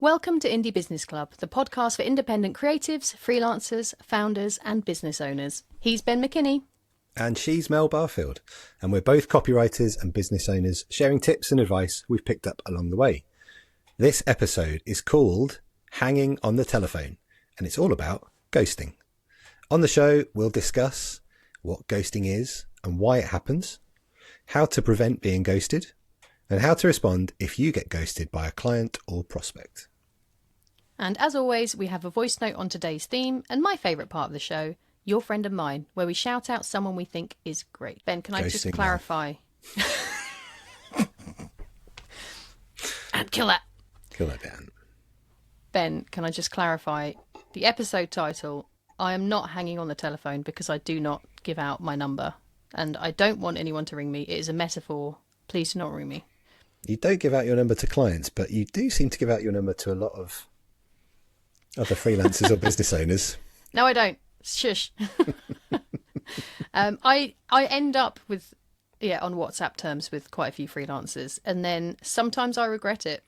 Welcome to Indie Business Club, the podcast for independent creatives, freelancers, founders and business owners. He's Ben McKinney. And she's Mel Barfield. And we're both copywriters and business owners sharing tips and advice we've picked up along the way. This episode is called Hanging on the Telephone, and it's all about ghosting. On the show, we'll discuss what ghosting is and why it happens, how to prevent being ghosted, and how to respond if you get ghosted by a client or prospect. And as always, we have a voice note on today's theme and my favourite part of the show, Your Friend and Mine, where we shout out someone we think is great. Ben, can I just clarify? And kill that. Kill that, Ben. Ben, can I just clarify the episode title? I am not hanging on the telephone because I do not give out my number and I don't want anyone to ring me. It is a metaphor. Please do not ring me. You don't give out your number to clients, but you do seem to give out your number to a lot of other freelancers or business owners. No, I don't. Shush. I end up with, on WhatsApp terms with quite a few freelancers, and then sometimes I regret it.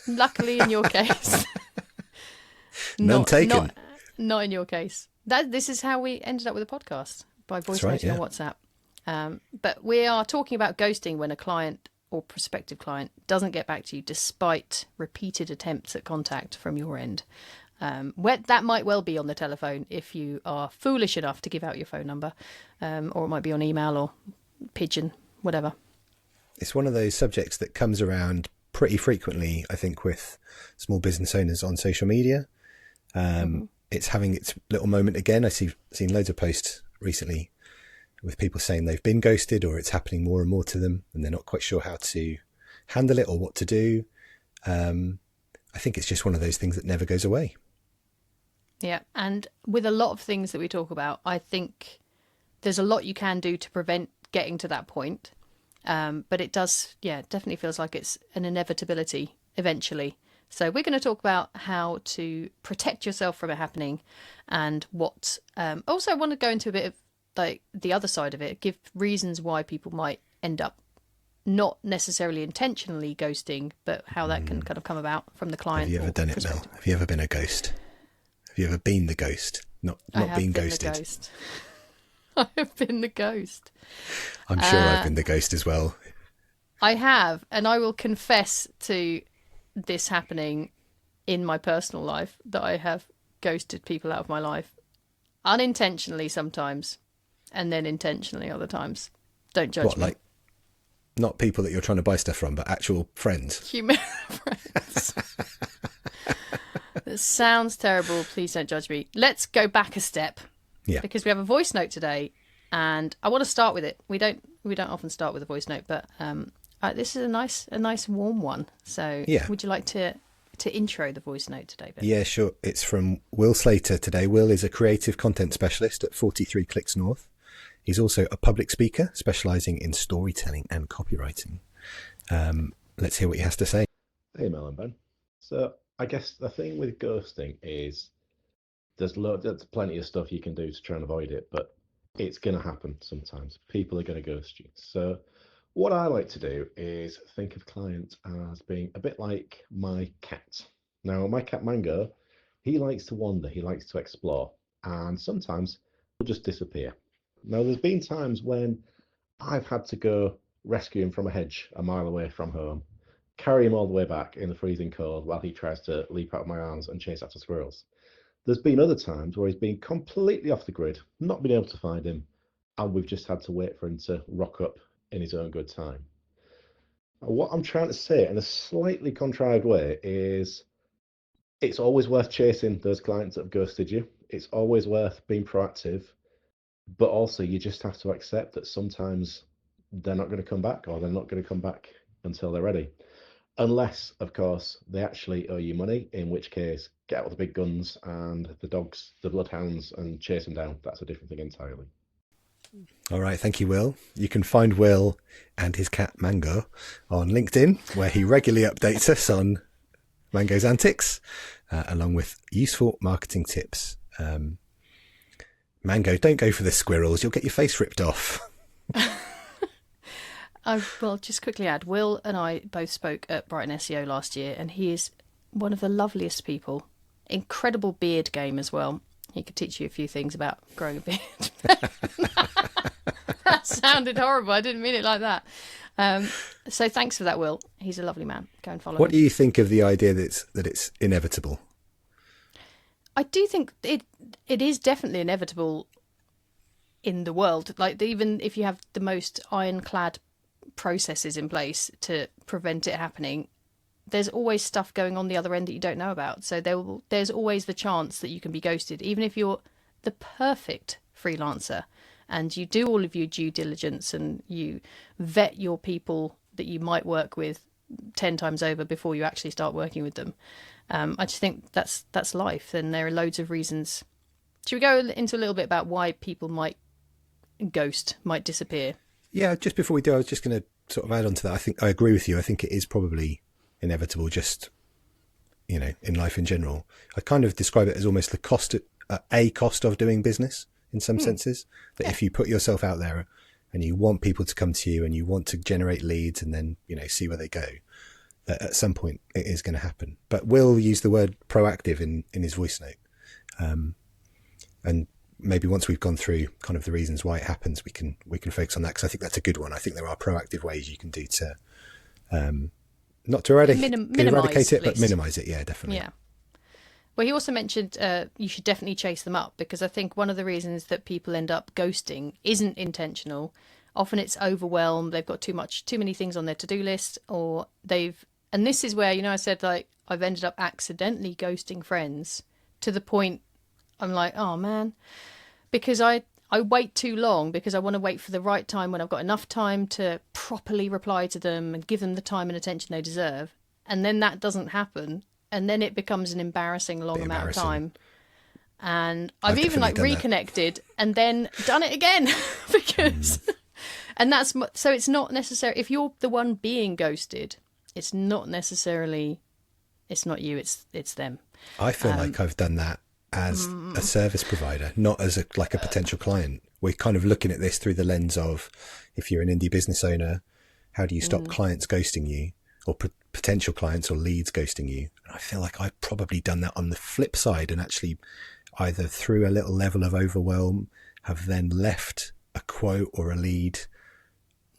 Luckily, in your case, none taken. Not in your case. This is how we ended up with a podcast, by voice noting on WhatsApp. But we are talking about ghosting when a client or prospective client doesn't get back to you despite repeated attempts at contact from your end. That might well be on the telephone if you are foolish enough to give out your phone number, or it might be on email or pigeon, whatever. It's one of those subjects that comes around pretty frequently, I think, with small business owners on social media. It's having its little moment again. I've seen loads of posts recently with people saying they've been ghosted or it's happening more and more to them and they're not quite sure how to handle it or what to do. I think it's just one of those things that never goes away. Yeah, and with a lot of things that we talk about, I think there's a lot you can do to prevent getting to that point. But it does, definitely feels like it's an inevitability eventually. So we're going to talk about how to protect yourself from it happening and what... also, I want to go into a bit of like the other side of it, give reasons why people might end up not necessarily intentionally ghosting, but how that can kind of come about from the client. Have you ever done it, Mel? Have you ever been a ghost? Have you ever been the ghost? Not being ghosted. I have been the ghost. I'm sure I've been the ghost as well. I have, and I will confess to this happening in my personal life that I have ghosted people out of my life unintentionally sometimes. And then intentionally other times. Don't judge me. Like, not people that you're trying to buy stuff from, but actual friends. Human friends. That sounds terrible. Please don't judge me. Let's go back a step. Yeah. Because we have a voice note today, and I want to start with it. We don't often start with a voice note, but this is a nice warm one. So would you like to intro the voice note today, Ben? Yeah, sure. It's from Will Slater today. Will is a creative content specialist at 43 Clicks North. He's also a public speaker specialising in storytelling and copywriting. Let's hear what he has to say. Hey, Mel and Ben. So I guess the thing with ghosting is there's plenty of stuff you can do to try and avoid it, but it's going to happen sometimes. People are going to ghost you. So what I like to do is think of clients as being a bit like my cat. Now, my cat Mango, he likes to wander, he likes to explore, and sometimes he'll just disappear. Now, there's been times when I've had to go rescue him from a hedge a mile away from home, carry him all the way back in the freezing cold while he tries to leap out of my arms and chase after squirrels. There's been other times where he's been completely off the grid, not been able to find him, and we've just had to wait for him to rock up in his own good time. What I'm trying to say in a slightly contrived way is it's always worth chasing those clients that have ghosted you. It's always worth being proactive. But also, you just have to accept that sometimes they're not going to come back, or they're not going to come back until they're ready. Unless, of course, they actually owe you money, in which case, get out with the big guns and the dogs, the bloodhounds, and chase them down. That's a different thing entirely. All right, thank you, Will. You can find Will and his cat Mango on LinkedIn, where he regularly updates us on Mango's antics, along with useful marketing tips. Mango, don't go for the squirrels. You'll get your face ripped off. Well, just quickly add, Will and I both spoke at Brighton SEO last year, and he is one of the loveliest people. Incredible beard game as well. He could teach you a few things about growing a beard. That sounded horrible. I didn't mean it like that. So thanks for that, Will. He's a lovely man. Go and follow him. What do you think of the idea that it's inevitable? I do think it is definitely inevitable in the world. Like, even if you have the most ironclad processes in place to prevent it happening, there's always stuff going on the other end that you don't know about. So there's always the chance that you can be ghosted, even if you're the perfect freelancer and you do all of your due diligence and you vet your people that you might work with 10 times over before you actually start working with them. I just think that's life. And there are loads of reasons. Should we go into a little bit about why people might ghost, might disappear? Yeah, just before we do, I was just going to sort of add on to that. I think I agree with you. I think it is probably inevitable, just, in life in general. I kind of describe it as almost the cost of doing business in some senses. That if you put yourself out there and you want people to come to you and you want to generate leads and then, see where they go, that at some point it is going to happen. But Will used the word proactive in his voice note. And maybe once we've gone through kind of the reasons why it happens, we can focus on that, because I think that's a good one. I think there are proactive ways you can do to, not to eradicate it, but minimise it. Yeah, definitely. Yeah. Well, he also mentioned you should definitely chase them up, because I think one of the reasons that people end up ghosting isn't intentional. Often it's overwhelmed. They've got too many things on their to-do list, or and this is where, I said, like, I've ended up accidentally ghosting friends to the point I'm like, oh man, because I wait too long, because I want to wait for the right time when I've got enough time to properly reply to them and give them the time and attention they deserve. And then that doesn't happen. And then it becomes an embarrassing long amount of time. And I've even reconnected and then done it again because, and so it's not necessary. If you're the one being ghosted, it's not necessarily, it's not you, it's them. I feel like I've done that as a service provider, not as a potential client. We're kind of looking at this through the lens of, if you're an indie business owner, how do you stop clients ghosting you, or potential clients or leads ghosting you? And I feel like I've probably done that on the flip side, and actually either through a little level of overwhelm have then left a quote or a lead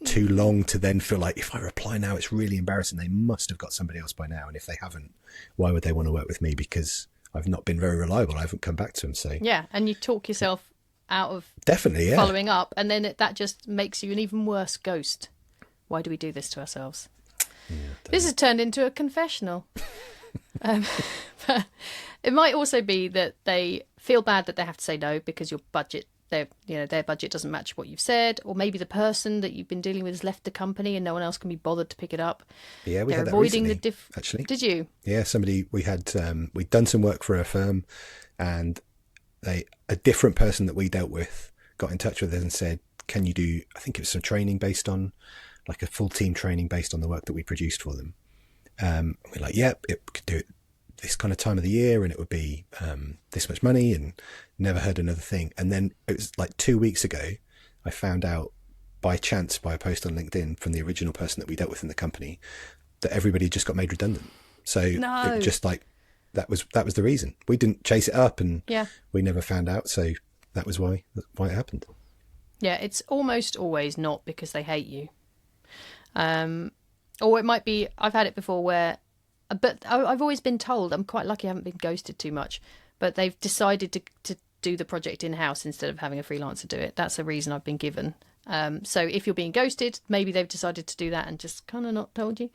too long to then feel like, if I reply now, it's really embarrassing. They must have got somebody else by now. And if they haven't, why would they want to work with me? Because I've not been very reliable. I haven't come back to them. So yeah, and you talk yourself out of definitely following up, and then that just makes you an even worse ghost. Why do we do this to ourselves? Yeah, this has turned into a confessional. But it might also be that they feel bad that they have to say no because your budget, their budget doesn't match what you've said, or maybe the person that you've been dealing with has left the company and no one else can be bothered to pick it up. Yeah, we had that recently, actually. Did you? Yeah, somebody we'd done some work for a firm, and a different person that we dealt with got in touch with us and said, "Can you do?" I think it was some training based on, like a full team training based on the work that we produced for them. We're like, "Yeah, it could do it this kind of time of the year, and it would be this much money," and never heard another thing. And then it was like 2 weeks ago, I found out by chance, by a post on LinkedIn from the original person that we dealt with in the company, that everybody just got made redundant. So it just like, that was the reason. We didn't chase it up, and we never found out. So that was why it happened. Yeah, it's almost always not because they hate you. Or it might be, I've had it before where, but I've always been told, I'm quite lucky I haven't been ghosted too much, but they've decided to do the project in-house instead of having a freelancer do it. That's a reason I've been given. So if you're being ghosted, maybe they've decided to do that and just kind of not told you.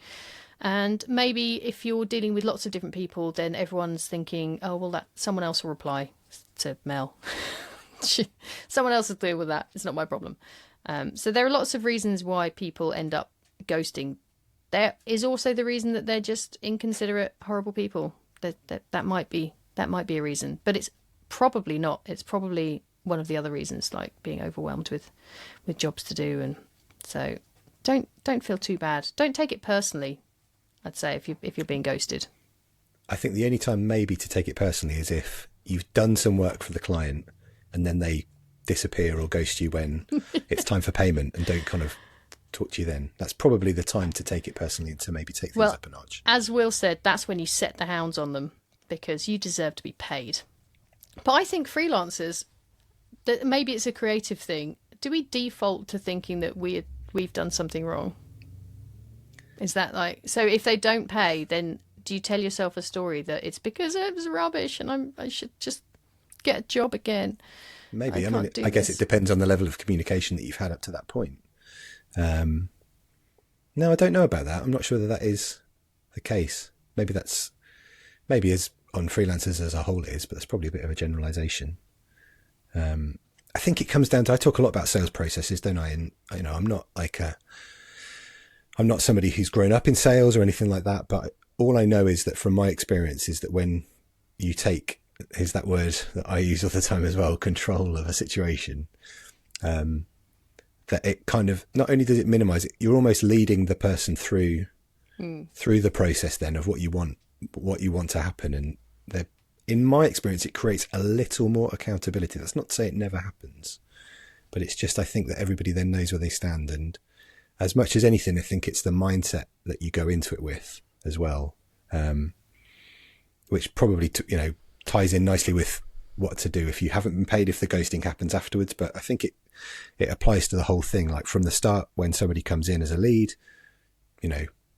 And maybe if you're dealing with lots of different people, then everyone's thinking, oh, well, someone else will reply to Mel. Someone else will deal with that. It's not my problem. So there are lots of reasons why people end up ghosting. There is also the reason that they're just inconsiderate, horrible people. That might be a reason, but it's probably not. It's probably one of the other reasons, like being overwhelmed with jobs to do. And so don't feel too bad. Don't take it personally, I'd say, if you're being ghosted. I think the only time maybe to take it personally is if you've done some work for the client and then they disappear or ghost you when it's time for payment, and don't kind of talk to you then. That's probably the time to take it personally and to maybe take things up a notch. As Will said, that's when you set the hounds on them, because you deserve to be paid. But I think freelancers, that maybe it's a creative thing. Do we default to thinking that we've done something wrong? Is that like, so if they don't pay, then do you tell yourself a story that it's because it was rubbish and I should just get a job again? Maybe. I guess it depends on the level of communication that you've had up to that point. No, I don't know about that. I'm not sure that is the case. Maybe as on freelancers as a whole it is, but that's probably a bit of a generalization. I think it comes down to, I talk a lot about sales processes, don't I? And I'm not somebody who's grown up in sales or anything like that, but all I know is that from my experience is that when you take, here's that word that I use all the time as well, control of a situation, that it kind of, not only does it minimize it, you're almost leading the person through the process then of what you want to happen. And in my experience, it creates a little more accountability. That's not to say it never happens, but it's just, I think that everybody then knows where they stand. And as much as anything, I think it's the mindset that you go into it with as well, which probably, ties in nicely with what to do if you haven't been paid, if the ghosting happens afterwards. But I think it applies to the whole thing. Like from the start, when somebody comes in as a lead,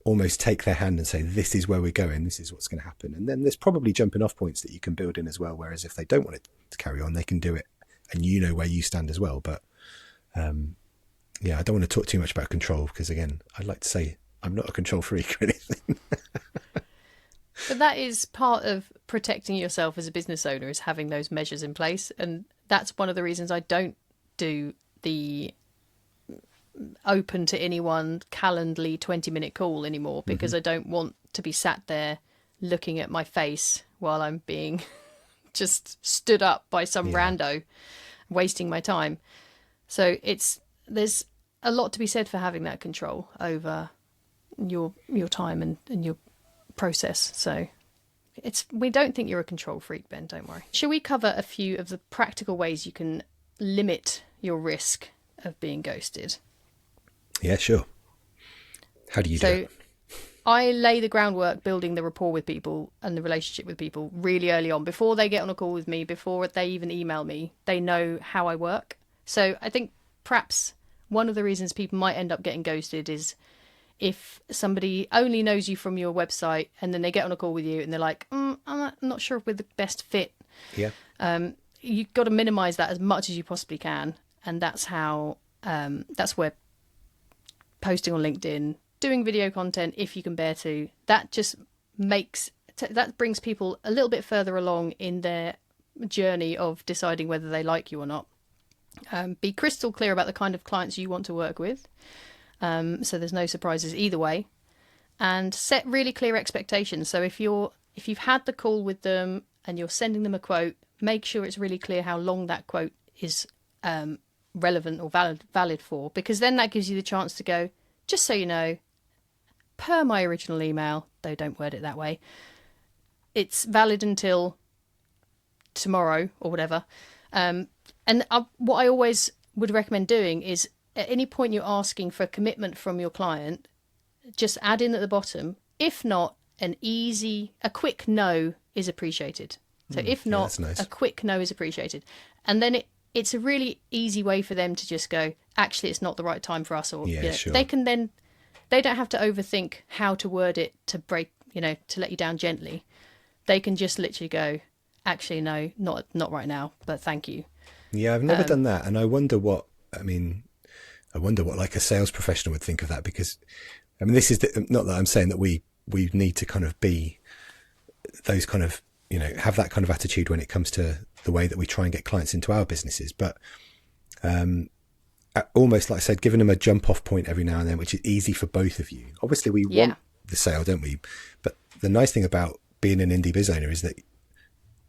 almost take their hand and say, this is where we're going, this is what's going to happen. And then there's probably jumping off points that you can build in as well. Whereas if they don't want it to carry on, they can do it and you know where you stand as well. But I don't want to talk too much about control because, again, I'd like to say I'm not a control freak or anything. But that is part of protecting yourself as a business owner, is having those measures in place. And that's one of the reasons I don't do the open to anyone Calendly 20-minute call anymore, because I don't want to be sat there looking at my face while I'm being just stood up by some rando, wasting my time. So there's a lot to be said for having that control over your time and your process. So we don't think you're a control freak, Ben, don't worry. Shall we cover a few of the practical ways you can limit your risk of being ghosted? Yeah, sure. How do you do it? I lay the groundwork building the rapport with people and the relationship with people really early on. Before they get on a call with me, before they even email me, they know how I work. So I think perhaps one of the reasons people might end up getting ghosted is if somebody only knows you from your website and then they get on a call with you and they're like, I'm not sure if we're the best fit. Yeah. You've got to minimize that as much as you possibly can. And that's how, that's where posting on LinkedIn, doing video content, if you can bear to, that just that brings people a little bit further along in their journey of deciding whether they like you or not. Be crystal clear about the kind of clients you want to work with, so there's no surprises either way, and set really clear expectations. So if you've had the call with them and you're sending them a quote, make sure it's really clear how long that quote is relevant or valid for, because then that gives you the chance to go, just so you know, per my original email, though don't word it that way, it's valid until tomorrow or whatever. What I always would recommend doing is, at any point you're asking for a commitment from your client, just add in at the bottom, if not, a quick no is appreciated. So if not, that's nice. A quick no is appreciated. And then it's a really easy way for them to just go, actually, it's not the right time for us. Or sure. They don't have to overthink how to word it to break, to let you down gently. They can just literally go, actually, no, not right now, but thank you. Yeah, I've never done that. And I wonder what like a sales professional would think of that, because this is not that I'm saying that we need to kind of be those kind of, have that kind of attitude when it comes to the way that we try and get clients into our businesses. But almost like I said, giving them a jump off point every now and then, which is easy for both of you. Obviously, we want the sale, don't we? But the nice thing about being an indie biz owner is that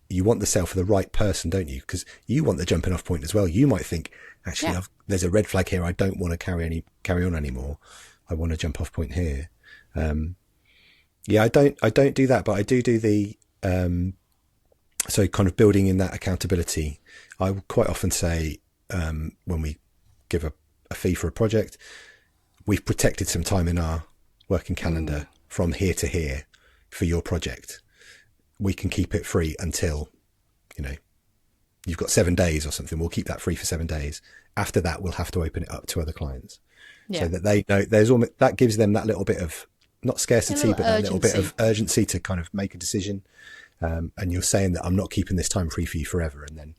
you want the sale for the right person, don't you? Because you want the jumping off point as well. You might think, actually, there's a red flag here. I don't want to carry on anymore. I want a jump off point here. I don't do that, but I do the, so kind of building in that accountability. I will quite often say, when we give a fee for a project, we've protected some time in our working calendar from here to here for your project. We can keep it free until, you've got 7 days or something. We'll keep that free for 7 days. After that, we'll have to open it up to other clients so that they know that gives them that little bit of, not scarcity, but that little bit of urgency to kind of make a decision. And you're saying that I'm not keeping this time free for you forever. And then,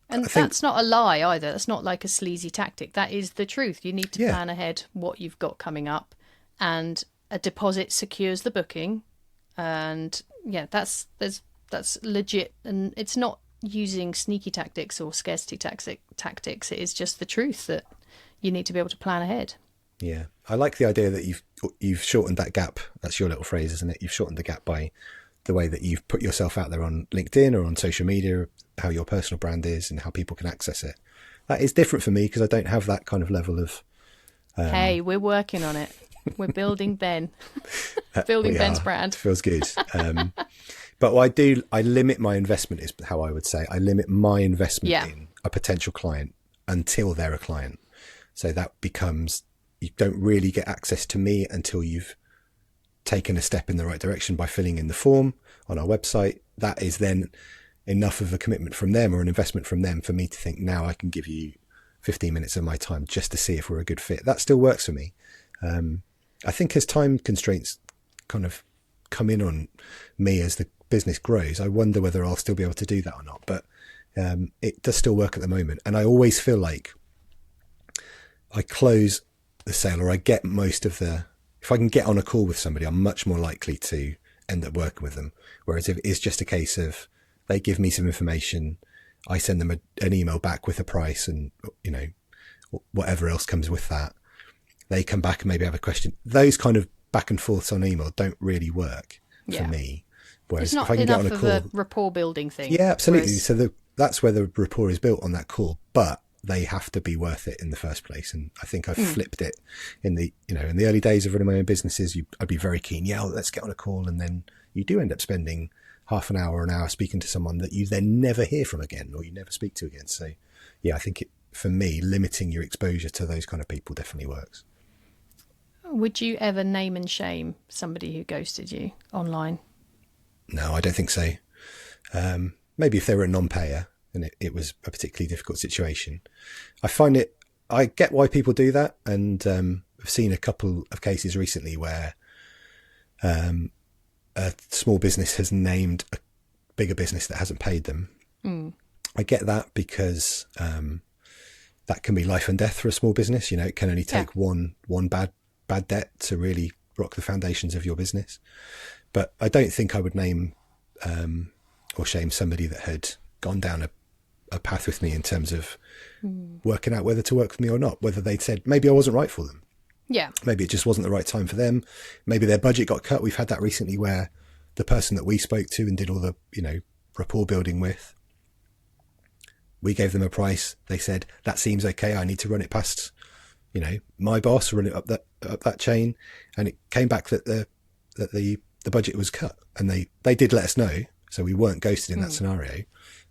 and that's not a lie either. That's not like a sleazy tactic. That is the truth. You need to plan ahead what you've got coming up, and a deposit secures the booking. And that's legit. And it's not using sneaky tactics or scarcity tactics. It is just the truth that you need to be able to plan ahead. Yeah, I like the idea that you've shortened that gap. That's your little phrase, isn't it? You've shortened the gap by the way that you've put yourself out there on LinkedIn or on social media, how your personal brand is and how people can access it. That is different for me because I don't have that kind of level of... Hey, we're working on it. We're building Ben. Building Ben's brand. Feels good. But I limit my investment, is how I would say. I limit my investment in a potential client until they're a client. So that becomes, you don't really get access to me until you've taken a step in the right direction by filling in the form on our website. That is then enough of a commitment from them or an investment from them for me to think, now I can give you 15 minutes of my time just to see if we're a good fit. That still works for me. I think as time constraints kind of come in on me as the business grows, I wonder whether I'll still be able to do that or not. But it does still work at the moment. And I always feel like I close the sale, or I get most of if I can get on a call with somebody, I'm much more likely to end up working with them. Whereas if it's just a case of they give me some information, I send them an email back with a price and, whatever else comes with that. They come back and maybe have a question. Those kind of back and forths on email don't really work for me. Whereas it's not if I can enough get on a call, of a rapport building thing. Yeah, absolutely. So that's where the rapport is built on that call, but they have to be worth it in the first place. And I think I've flipped it in the early days of running my own businesses. I'd be very keen. Yeah, let's get on a call. And then you do end up spending half an hour, speaking to someone that you then never hear from again, or you never speak to again. So yeah, I think for me, limiting your exposure to those kind of people definitely works. Would you ever name and shame somebody who ghosted you online? No, I don't think so. Maybe if they were a non-payer and it was a particularly difficult situation. I get why people do that. And I've seen a couple of cases recently where a small business has named a bigger business that hasn't paid them. I get that because that can be life and death for a small business. It can only take one bad debt to really rock the foundations of your business. But I don't think I would name or shame somebody that had gone down a path with me in terms of working out whether to work with me or not, whether they'd said maybe I wasn't right for them. Yeah. Maybe it just wasn't the right time for them. Maybe their budget got cut. We've had that recently where the person that we spoke to and did all the, rapport building with, we gave them a price. They said, that seems okay. I need to run it past, my boss, run it up that chain. And it came back that the budget was cut, and they did let us know. So we weren't ghosted in that scenario.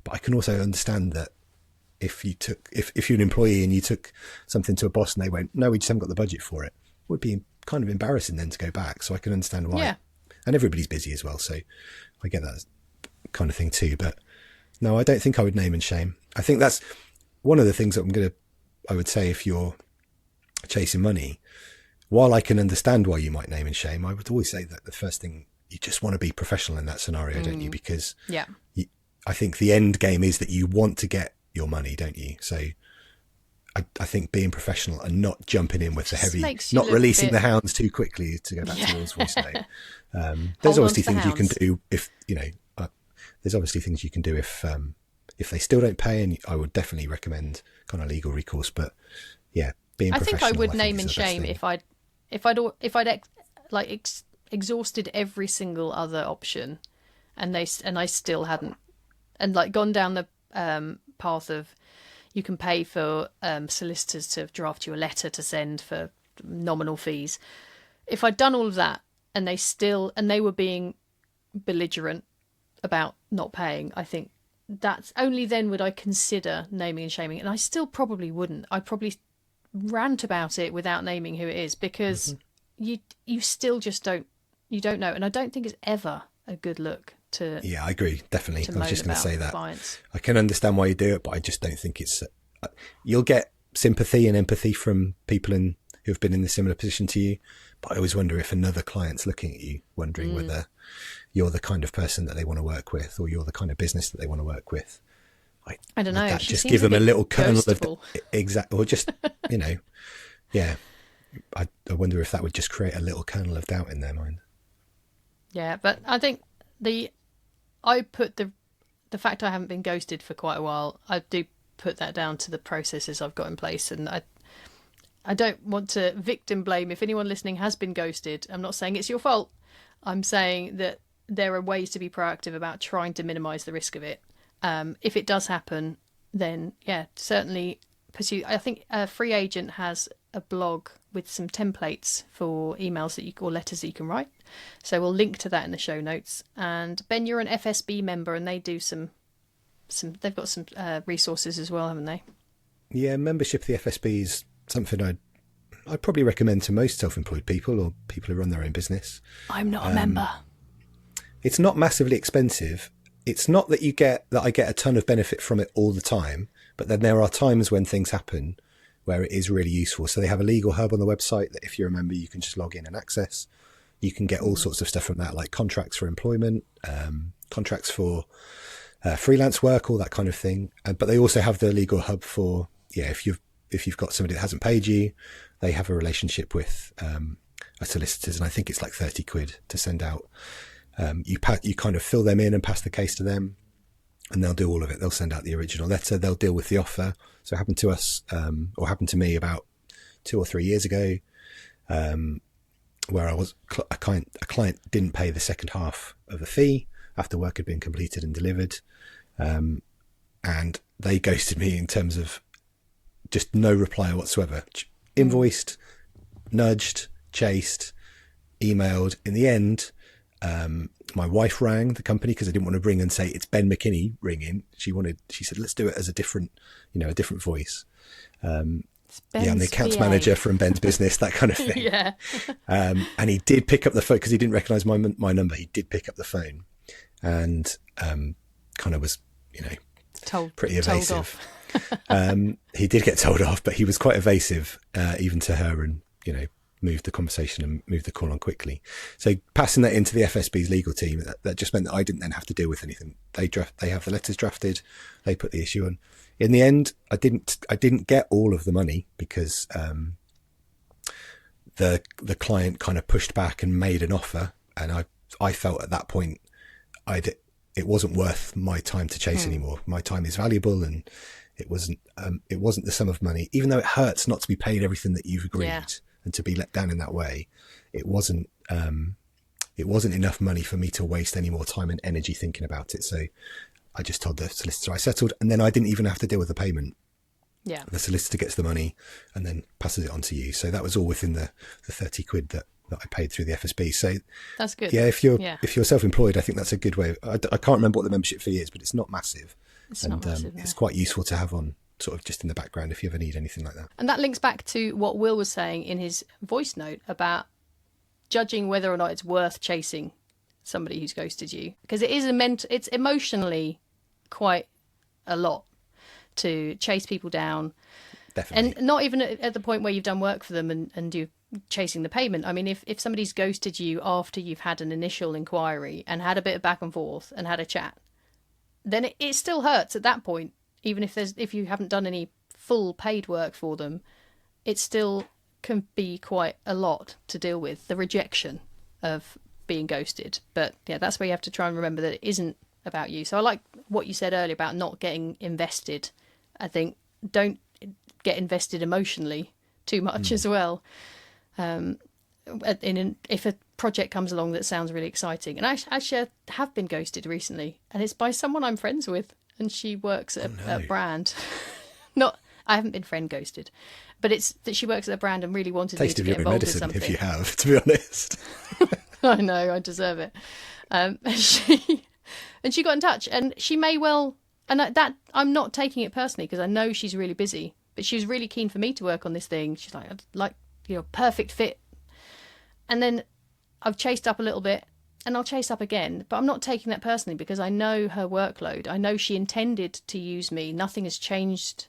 But I can also understand that if you're an employee and you took something to a boss and they went, no, we just haven't got the budget for it, it would be kind of embarrassing then to go back. So I can understand why. Yeah. And everybody's busy as well. So I get that kind of thing too. But no, I don't think I would name and shame. I think that's one of the things that I would say if you're chasing money, while I can understand why you might name and shame, I would always say that the first thing, you just want to be professional in that scenario, don't you? Because I think the end game is that you want to get your money, don't you? So I think being professional and not jumping in with the heavy, not releasing the hounds too quickly, to go back towards Voicenote. There's obviously things you can do if, there's obviously things you can do if they still don't pay, and I would definitely recommend kind of legal recourse. But yeah, being professional. I think I would name and shame if I'd exhausted every single other option, and I still hadn't, and gone down the path of you can pay for solicitors to draft you a letter to send for nominal fees. If I'd done all of that and they were being belligerent about not paying, I think that's only then would I consider naming and shaming, and I still probably wouldn't. I probably rant about it without naming who it is, because you still just don't know, and I don't think it's ever a good look to. Yeah, I agree, definitely. I was just going to say that. Clients. I can understand why you do it, but I just don't think it's. You'll get sympathy and empathy from people who have been in a similar position to you, but I always wonder if another client's looking at you, wondering whether you're the kind of person that they want to work with, or you're the kind of business that they want to work with. I don't know. That just give them a little kernel of exactly, or just yeah. I wonder if that would just create a little kernel of doubt in their mind. Yeah, but I think I put the fact I haven't been ghosted for quite a while, I do put that down to the processes I've got in place, and I don't want to victim blame if anyone listening has been ghosted. I'm not saying it's your fault. I'm saying that there are ways to be proactive about trying to minimise the risk of it. If it does happen, then yeah, certainly pursue. I think a free agent has a blog with some templates for emails or letters that you can write. So we'll link to that in the show notes. And Ben, you're an FSB member, and they do they've got some resources as well, haven't they? Yeah, membership of the FSB is something I'd probably recommend to most self-employed people or people who run their own business. I'm not a member. It's not massively expensive. It's not that I get a ton of benefit from it all the time, but then there are times when things happen where it is really useful. So they have a legal hub on the website that if you're a member, you can just log in and access. You can get all sorts of stuff from that, like contracts for employment, contracts for freelance work, all that kind of thing. But they also have the legal hub for, if you've got somebody that hasn't paid you, they have a relationship with a solicitors, and I think it's like 30 quid to send out. You kind of fill them in and pass the case to them, and they'll do all of it. They'll send out the original letter. They'll deal with the offer. So it happened to us, or happened to me about 2 or 3 years ago, where a client didn't pay the second half of the fee after work had been completed and delivered. And they ghosted me in terms of just no reply whatsoever. Invoiced, nudged, chased, emailed. In the end, my wife rang the company because I didn't want to ring and say it's Ben McKinney ringing. She said, let's do it as a different voice. And the accounts manager from Ben's business, that kind of thing. Yeah. And he did pick up the phone because he didn't recognise my number. He did pick up the phone and kind of was, pretty evasive. He did get told off, but he was quite evasive, even to her, and moved the conversation and moved the call on quickly. So passing that into the FSB's legal team, that just meant that I didn't then have to deal with anything. They have the letters drafted, they put the issue on. In the end, I didn't get all of the money because the client kind of pushed back and made an offer, and I felt at that point it wasn't worth my time to chase anymore. My time is valuable, and it wasn't the sum of money, even though it hurts not to be paid everything that you've agreed. Yeah. And to be let down in that way, it wasn't enough money for me to waste any more time and energy thinking about it. So I just told the solicitor I settled, and then I didn't even have to deal with the payment. Yeah. The solicitor gets the money and then passes it on to you. So that was all within the 30 quid that I paid through the FSB. So that's good. Yeah, if you're self-employed, I think that's a good way. I can't remember what the membership fee is, but it's not massive. It's not massive, no. It's quite useful to have on sort of just in the background if you ever need anything like that. And that links back to what Will was saying in his voice note about judging whether or not it's worth chasing somebody who's ghosted you, because it's emotionally quite a lot to chase people down. Definitely. And not even at the point where you've done work for them and you're chasing the payment. I mean, if somebody's ghosted you after you've had an initial inquiry and had a bit of back and forth and had a chat, then it still hurts at that point. Even if you haven't done any full paid work for them, it still can be quite a lot to deal with, the rejection of being ghosted. But yeah, that's where you have to try and remember that it isn't about you. So I like what you said earlier about not getting invested. I think don't get invested emotionally too much as well. If a project comes along that sounds really exciting, and I actually have been ghosted recently, and it's by someone I'm friends with. And she works at a brand. I haven't been friend ghosted, but it's that she works at a brand and really wanted me to get involved in something. If you have, to be honest. I know, I deserve it. And she got in touch, and she may well, and that I'm not taking it personally because I know she's really busy, but she was really keen for me to work on this thing. She's like, perfect fit. And then I've chased up a little bit, and I'll chase up again, but I'm not taking that personally because I know her workload. I know she intended to use me. Nothing has changed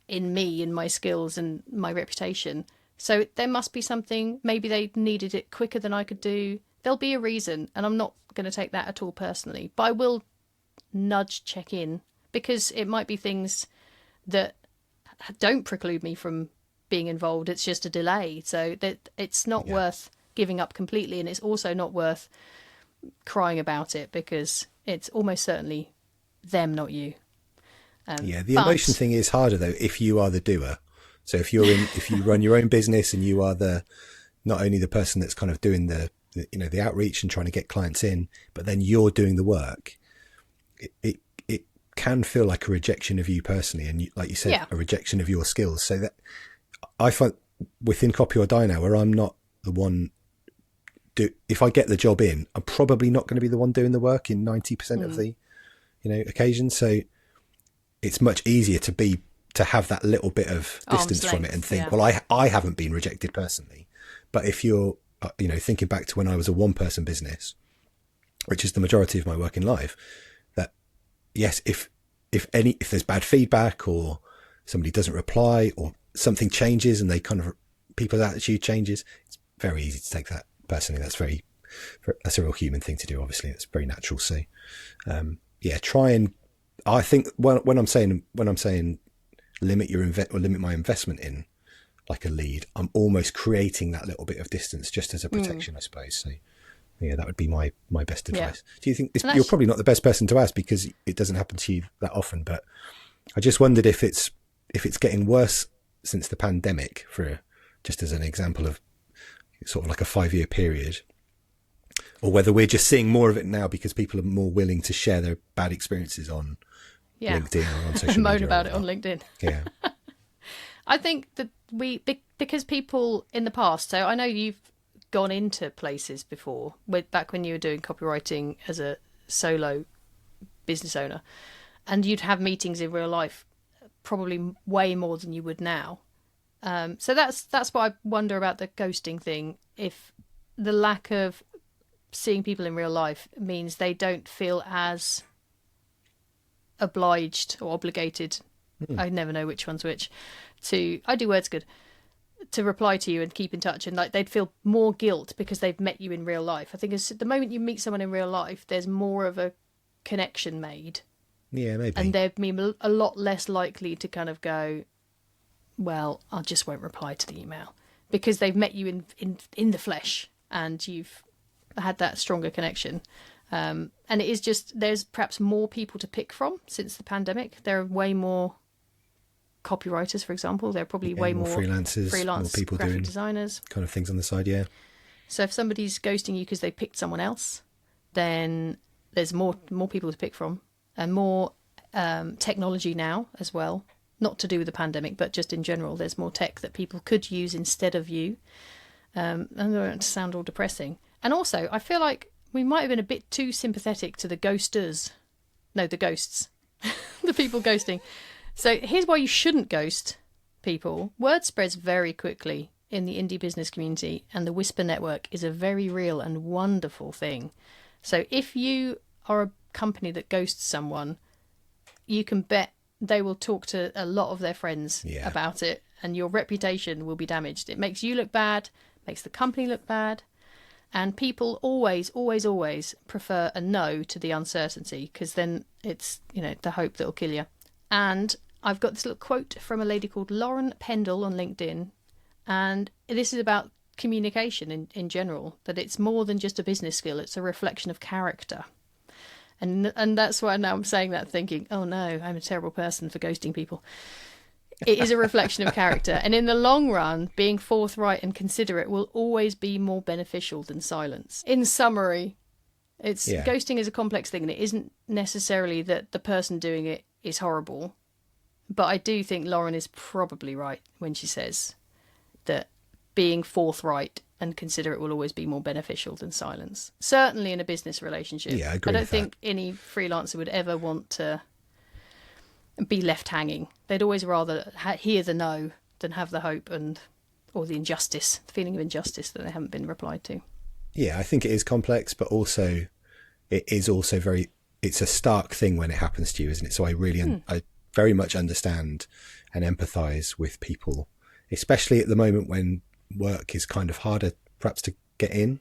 in me, in my skills and my reputation. So there must be something. Maybe they needed it quicker than I could do. There'll be a reason, and I'm not going to take that at all personally. But I will nudge check in, because it might be things that don't preclude me from being involved. It's just a delay. So that it's not worth giving up completely, and it's also not worth crying about it, because it's almost certainly them, not you. The emotion thing is harder though if you are the doer. So if you run your own business and you are not only the person that's kind of doing the outreach and trying to get clients in, but then you're doing the work, it can feel like a rejection of you personally, and like you said, a rejection of your skills. So that I find within Copy or Die now, where I'm not the one. If I get the job in, I'm probably not going to be the one doing the work in 90% of the occasions. So it's much easier to have that little bit of distance from it and think, well, I haven't been rejected personally. But if you're thinking back to when I was a one person business, which is the majority of my working life, that yes, if there's bad feedback or somebody doesn't reply or something changes and people's attitude changes, it's very easy to take that personally. That's a real human thing to do. Obviously, it's very natural. So, try and I think when I'm saying limit limit my investment in like a lead, I'm almost creating that little bit of distance just as a protection, I suppose. So, that would be my best advice. Do you think you're probably not the best person to ask because it doesn't happen to you that often? But I just wondered if it's getting worse since the pandemic, just as an example of sort of like a 5-year period, or whether we're just seeing more of it now because people are more willing to share their bad experiences on LinkedIn or on social media. Moan about it on LinkedIn. Yeah. I think that because people in the past, so I know you've gone into places before, back when you were doing copywriting as a solo business owner, and you'd have meetings in real life probably way more than you would now. So that's what I wonder about the ghosting thing. If the lack of seeing people in real life means they don't feel as obliged or obligated, I never know which one's which, I do words good, to reply to you and keep in touch, and like they'd feel more guilt because they've met you in real life. I think the moment you meet someone in real life, there's more of a connection made. Yeah, maybe. And they'd be a lot less likely to kind of go, well, I just won't reply to the email, because they've met you in the flesh and you've had that stronger connection. And it is just, there's perhaps more people to pick from since the pandemic. There are way more copywriters, for example. There are probably way more freelance more people graphic doing designers, kind of things on the side. Yeah. So if somebody's ghosting you because they picked someone else, then there's more people to pick from, and more technology now as well. Not to do with the pandemic, but just in general, there's more tech that people could use instead of you. And I don't want to sound all depressing. And also, I feel like we might have been a bit too sympathetic to the ghosters. No, the ghosts. The people ghosting. So here's why you shouldn't ghost people. Word spreads very quickly in the indie business community, and the Whisper network is a very real and wonderful thing. So if you are a company that ghosts someone, you can bet they will talk to a lot of their friends about it, and your reputation will be damaged. It makes you look bad, makes the company look bad, and people always, always, always prefer a no to the uncertainty, because then it's, the hope that'll kill you. And I've got this little quote from a lady called Lauren Pendle on LinkedIn, and this is about communication in general, that it's more than just a business skill, it's a reflection of character. And that's why now I'm saying that thinking, oh no, I'm a terrible person for ghosting people. It is a reflection of character. And in the long run, being forthright and considerate will always be more beneficial than silence. In summary, ghosting is a complex thing, and it isn't necessarily that the person doing it is horrible. But I do think Lauren is probably right when she says that being forthright and considerate will always be more beneficial than silence. Certainly in a business relationship. Yeah, I agree. I don't think any freelancer would ever want to be left hanging. They'd always rather hear the no than have the hope or the injustice, the feeling of injustice that they haven't been replied to. Yeah, I think it is complex, but also it is also it's a stark thing when it happens to you, isn't it? So I really, I very much understand and empathise with people, especially at the moment when work is kind of harder perhaps to get in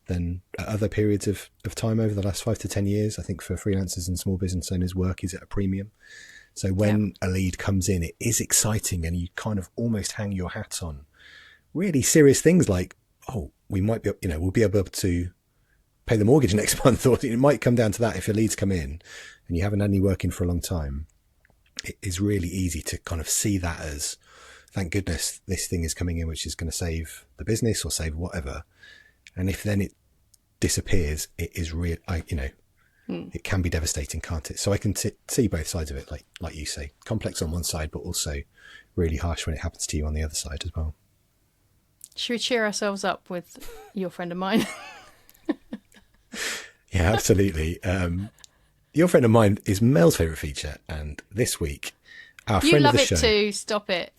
than at other periods of time over the last 5 to 10 years. I think for freelancers and small business owners, work is at a premium. So when a lead comes in, it is exciting, and you kind of almost hang your hat on really serious things like, oh, we might be, we'll be able to pay the mortgage next month, or it might come down to that if your leads come in and you haven't had any work in for a long time. It is really easy to kind of see that as, thank goodness this thing is coming in, which is going to save the business or save whatever. And if then it disappears, it is real, it can be devastating, can't it? So I can see both sides of it, like you say, complex on one side, but also really harsh when it happens to you on the other side as well. Should we cheer ourselves up with Your Friend of Mine? Yeah, absolutely. Your Friend of Mine is Mel's favourite feature, and this week, our friend of the show... You love it too, stop it.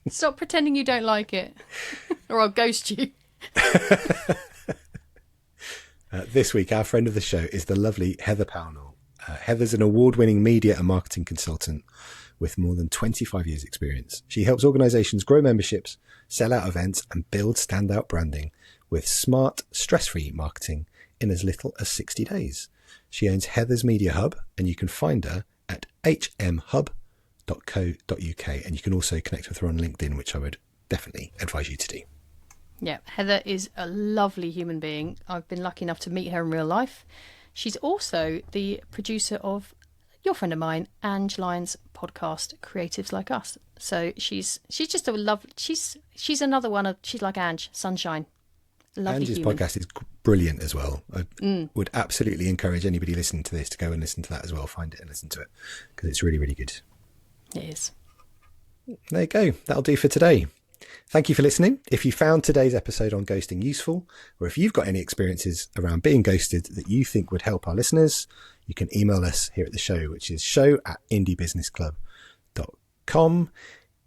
Stop pretending you don't like it, or I'll ghost you. This week, our friend of the show is the lovely Heather Pownall. Heather's an award-winning media and marketing consultant with more than 25 years' experience. She helps organisations grow memberships, sell out events, and build standout branding with smart, stress-free marketing in as little as 60 days. She owns Heather's Media Hub, and you can find her at hmhub.co.uk. And you can also connect with her on LinkedIn, which I would definitely advise you to do. Yeah, Heather is a lovely human being. I've been lucky enough to meet her in real life. She's also the producer of Your Friend of Mine, Ange Lyons' podcast, Creatives Like Us. So she's just a love. She's another one of, she's like Ange, sunshine. Lovely Ange's human. podcast is brilliant as well. I would absolutely encourage anybody listening to this to go and listen to that as well. Find it and listen to it, because it's really, really good. It is. There you go. That'll do for today. Thank you for listening. If you found today's episode on ghosting useful, or if you've got any experiences around being ghosted that you think would help our listeners, you can email us here at the show, which is show@indiebusinessclub.com.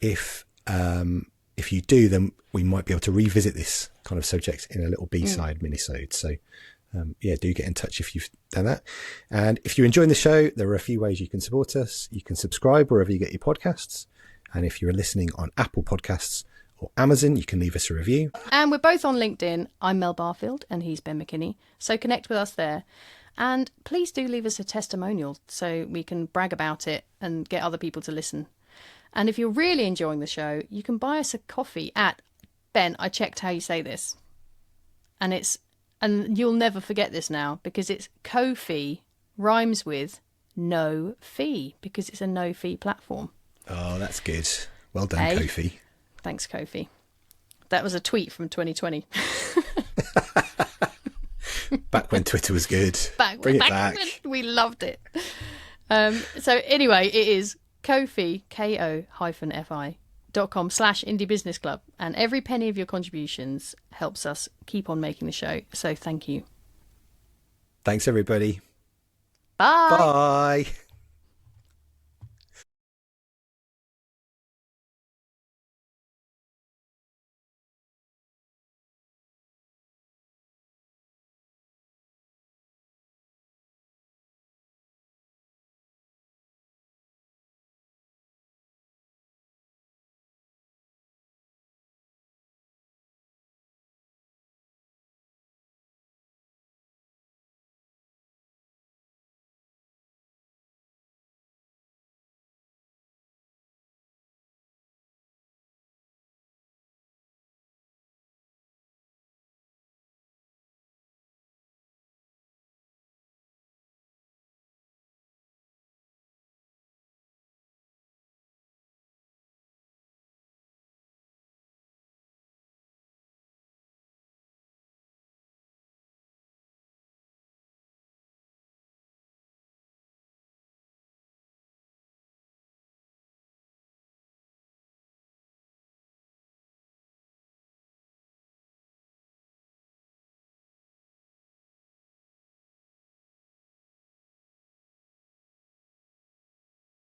If you do, then we might be able to revisit this kind of subject in a little B-side minisode. So do get in touch if you've done that. And if you're enjoying the show, there are a few ways you can support us. You can subscribe wherever you get your podcasts. And if you're listening on Apple Podcasts or Amazon, you can leave us a review. And we're both on LinkedIn. I'm Mel Barfield and he's Ben McKinney. So connect with us there. And please do leave us a testimonial so we can brag about it and get other people to listen. And if you're really enjoying the show, you can buy us a coffee at, Ben, I checked how you say this. And you'll never forget this now, because it's Ko-fi rhymes with no fee, because it's a no fee platform. Oh, that's good. Well done, Ko-fi. Thanks, Ko-fi. That was a tweet from 2020. Back when Twitter was good. Bring it back. When we loved it. So anyway, it is Ko-fi, ko-fi.com/indiebusinessclub. And every penny of your contributions helps us keep on making the show. So thank you. Thanks, everybody. Bye. Bye.